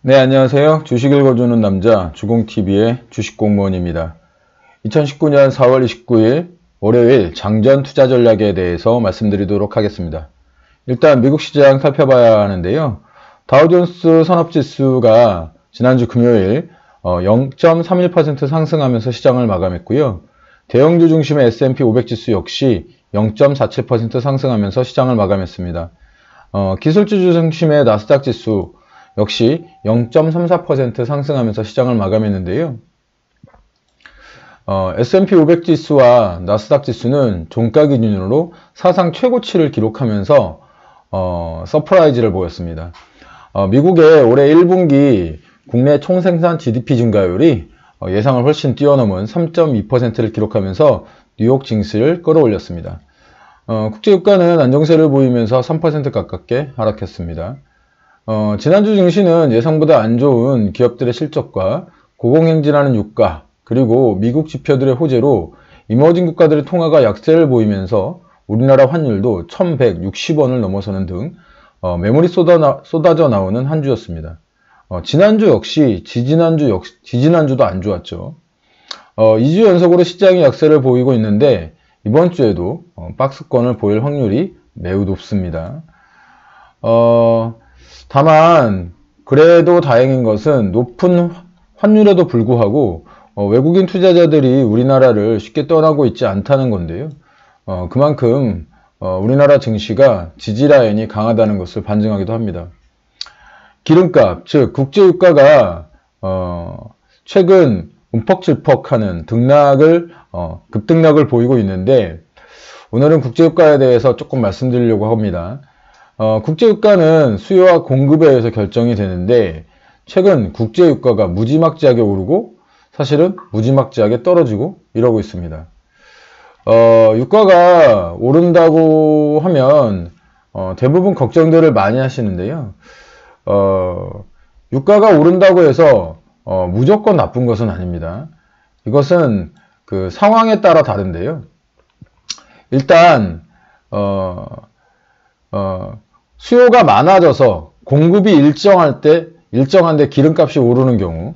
네, 안녕하세요. 주식 읽어주는 남자 주공TV의 주식공무원입니다. 2019년 4월 29일 월요일 장전 투자 전략에 대해서 말씀드리도록 하겠습니다. 일단 미국 시장 살펴봐야 하는데요. 다우존스 산업지수가 지난주 금요일 0.31% 상승하면서 시장을 마감했고요. 대형주 중심의 S&P 500 지수 역시 0.47% 상승하면서 시장을 마감했습니다. 기술주 중심의 나스닥 지수 역시 0.34% 상승하면서 시장을 마감했는데요. S&P 500 지수와 나스닥 지수는 종가 기준으로 사상 최고치를 기록하면서 서프라이즈를 보였습니다. 미국의 올해 1분기 국내 총생산 GDP 증가율이 예상을 훨씬 뛰어넘은 3.2%를 기록하면서 뉴욕 증시를 끌어올렸습니다. 국제유가는 안정세를 보이면서 3% 가깝게 하락했습니다. 지난주 증시는 예상보다 안 좋은 기업들의 실적과 고공행진하는 유가, 그리고 미국 지표들의 호재로 이머징 국가들의 통화가 약세를 보이면서 우리나라 환율도 1160원을 넘어서는 등 매물이 쏟아져 나오는 한 주였습니다. 지난주 역시 지지난주도 안 좋았죠. 2주 연속으로 시장이 약세를 보이고 있는데 이번 주에도 박스권을 보일 확률이 매우 높습니다. 다만 그래도 다행인 것은 높은 환율에도 불구하고 외국인 투자자들이 우리나라를 쉽게 떠나고 있지 않다는 건데요. 그만큼 우리나라 증시가 지지라인이 강하다는 것을 반증하기도 합니다. 기름값, 즉 국제유가가 최근 움퍽질퍽하는 급등락을 보이고 있는데 오늘은 국제유가에 대해서 조금 말씀드리려고 합니다. 국제유가는 수요와 공급에 의해서 결정이 되는데 최근 국제유가가 무지막지하게 오르고 사실은 무지막지하게 떨어지고 이러고 있습니다. 유가가 오른다고 하면 대부분 걱정들을 많이 하시는데요. 유가가 오른다고 해서 무조건 나쁜 것은 아닙니다. 이것은 그 상황에 따라 다른데요. 일단 수요가 많아져서 공급이 일정한데 기름값이 오르는 경우,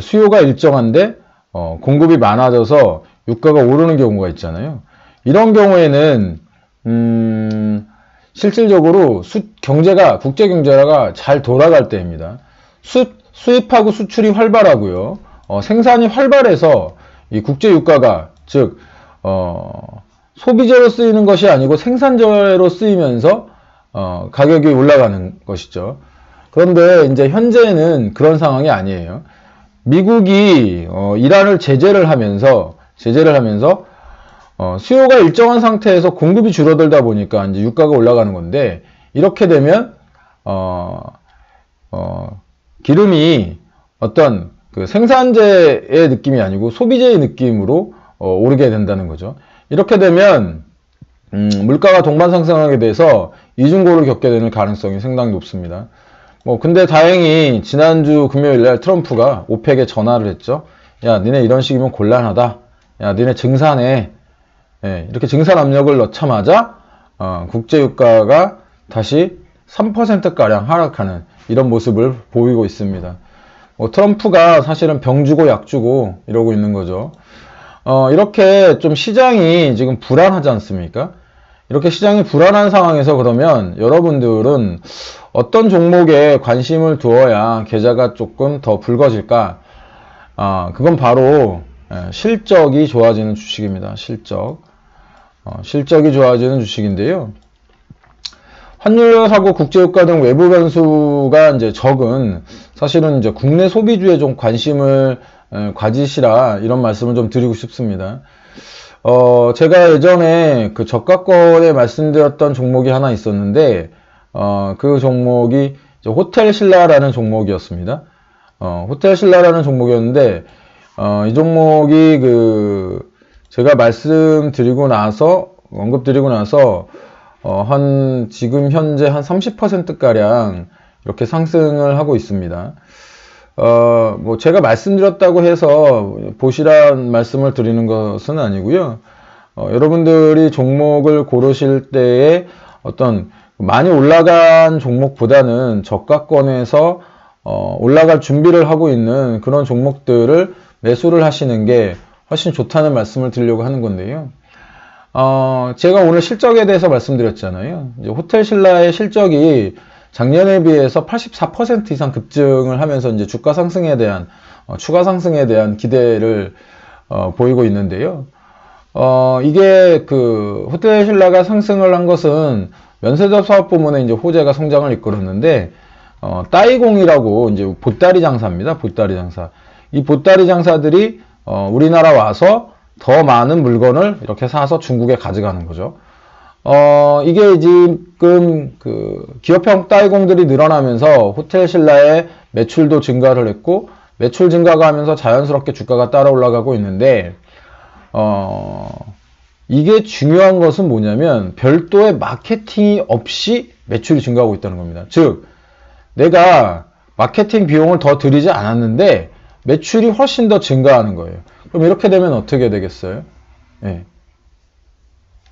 수요가 일정한데 공급이 많아져서 유가가 오르는 경우가 있잖아요. 이런 경우에는 실질적으로 국제 경제가 잘 돌아갈 때입니다. 수입하고 수출이 활발하고요. 생산이 활발해서 이 국제 유가가 즉 소비재로 쓰이는 것이 아니고 생산재로 쓰이면서 가격이 올라가는 것이죠. 그런데 이제 현재는 그런 상황이 아니에요. 미국이 이란을 제재를 하면서 수요가 일정한 상태에서 공급이 줄어들다 보니까 이제 유가가 올라가는 건데 이렇게 되면 기름이 어떤 그 생산재의 느낌이 아니고 소비재의 느낌으로 오르게 된다는 거죠. 이렇게 되면 물가가 동반 상승하게 돼서 이중고를 겪게 되는 가능성이 상당히 높습니다. 근데 다행히 지난주 금요일날 트럼프가 오펙에 전화를 했죠. 야, 니네 이런 식이면 곤란하다. 야, 니네 증산해. 이렇게 증산 압력을 넣자마자 국제유가가 다시 3%가량 하락하는 이런 모습을 보이고 있습니다. 트럼프가 사실은 병 주고 약 주고 이러고 있는 거죠. 이렇게 좀 시장이 지금 불안하지 않습니까? 이렇게 시장이 불안한 상황에서 그러면 여러분들은 어떤 종목에 관심을 두어야 계좌가 조금 더 붉어질까? 그건 바로 실적이 좋아지는 주식입니다. 실적이 좋아지는 주식인데요. 환율하고 국제유가 등 외부 변수가 이제 적은 사실은 이제 국내 소비주에 좀 관심을 가지시라 이런 말씀을 좀 드리고 싶습니다. 제가 예전에 그 저가권에 말씀드렸던 종목이 하나 있었는데 그 종목이 호텔신라라는 종목이었습니다. 호텔신라라는 종목이었는데 이 종목이 제가 말씀드리고 나서 언급드리고 나서 지금 현재 한 30%가량 이렇게 상승을 하고 있습니다. 제가 말씀드렸다고 해서 보시란 말씀을 드리는 것은 아니고요. 여러분들이 종목을 고르실 때에 어떤 많이 올라간 종목보다는 저가권에서 올라갈 준비를 하고 있는 그런 종목들을 매수를 하시는 게 훨씬 좋다는 말씀을 드리려고 하는 건데요. 제가 오늘 실적에 대해서 말씀드렸잖아요. 이제 호텔신라의 실적이 작년에 비해서 84% 이상 급증을 하면서 이제 주가 상승에 대한, 추가 상승에 대한 기대를 보이고 있는데요. 이게 그 호텔신라가 상승을 한 것은 면세점 사업 부문의 이제 호재가 성장을 이끌었는데, 따이공이라고 이제 보따리 장사입니다. 보따리 장사. 이 보따리 장사들이 우리나라 와서 더 많은 물건을 이렇게 사서 중국에 가져가는 거죠. 이게 지금 그 기업형 따이공들이 늘어나면서 호텔신라의 매출도 증가를 했고, 매출 증가가 하면서 자연스럽게 주가가 따라 올라가고 있는데, 이게 중요한 것은 뭐냐면 별도의 마케팅이 없이 매출이 증가하고 있다는 겁니다. 즉, 내가 마케팅 비용을 더 들이지 않았는데 매출이 훨씬 더 증가하는 거예요. 그럼 이렇게 되면 어떻게 되겠어요? 네.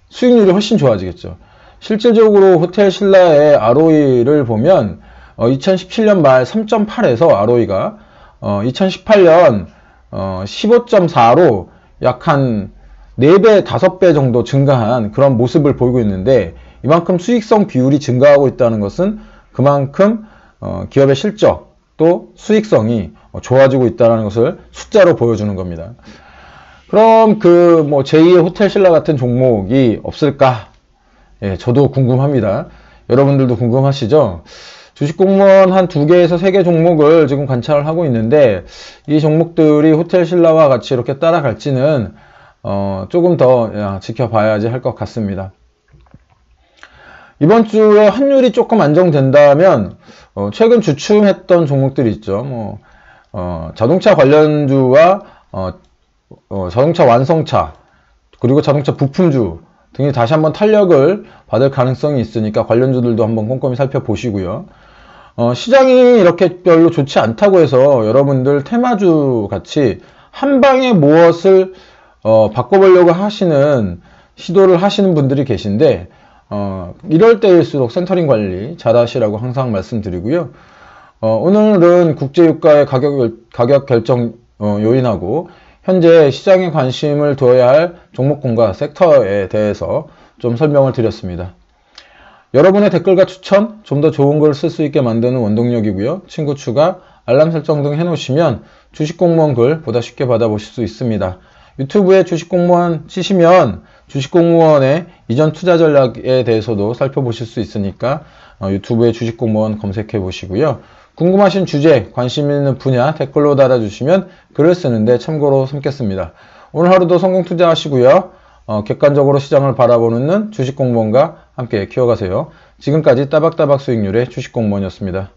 수익률이 훨씬 좋아지겠죠. 실질적으로 호텔신라의 ROE를 보면 2017년 말 3.8에서 ROE가 2018년 15.4로 약 한 4배, 5배 정도 증가한 그런 모습을 보이고 있는데, 이만큼 수익성 비율이 증가하고 있다는 것은 그만큼 기업의 실적 또 수익성이 좋아지고 있다는 것을 숫자로 보여주는 겁니다. 그럼 그 뭐 제2의 호텔신라 같은 종목이 없을까? 예, 저도 궁금합니다. 여러분들도 궁금하시죠? 주식공무원 한 2개에서 3개 종목을 지금 관찰을 하고 있는데, 이 종목들이 호텔신라와 같이 이렇게 따라갈지는 조금 더 지켜봐야지 할 것 같습니다. 이번 주에 환율이 조금 안정된다면 최근 주춤했던 종목들이 있죠. 자동차 관련주와 자동차 완성차, 그리고 자동차 부품주 등이 다시 한번 탄력을 받을 가능성이 있으니까 관련주들도 한번 꼼꼼히 살펴보시고요. 시장이 이렇게 별로 좋지 않다고 해서 여러분들 테마주 같이 한 방에 무엇을 바꿔보려고 하시는 시도를 하시는 분들이 계신데, 이럴 때일수록 센터링 관리 잘 하시라고 항상 말씀드리고요. 오늘은 국제유가의 가격 결정 요인하고 현재 시장에 관심을 둬야 할 종목군과 섹터에 대해서 좀 설명을 드렸습니다. 여러분의 댓글과 추천, 좀 더 좋은 글 쓸 수 있게 만드는 원동력이고요. 친구 추가, 알람 설정 등 해놓으시면 주식공무원 글 보다 쉽게 받아보실 수 있습니다. 유튜브에 주식공무원 치시면 주식공무원의 이전 투자 전략에 대해서도 살펴보실 수 있으니까 유튜브에 주식공무원 검색해 보시고요. 궁금하신 주제, 관심 있는 분야 댓글로 달아주시면 글을 쓰는데 참고로 삼겠습니다. 오늘 하루도 성공 투자하시고요. 객관적으로 시장을 바라보는 주식공무원과 함께 키워가세요. 지금까지 따박따박 수익률의 주식공무원이었습니다.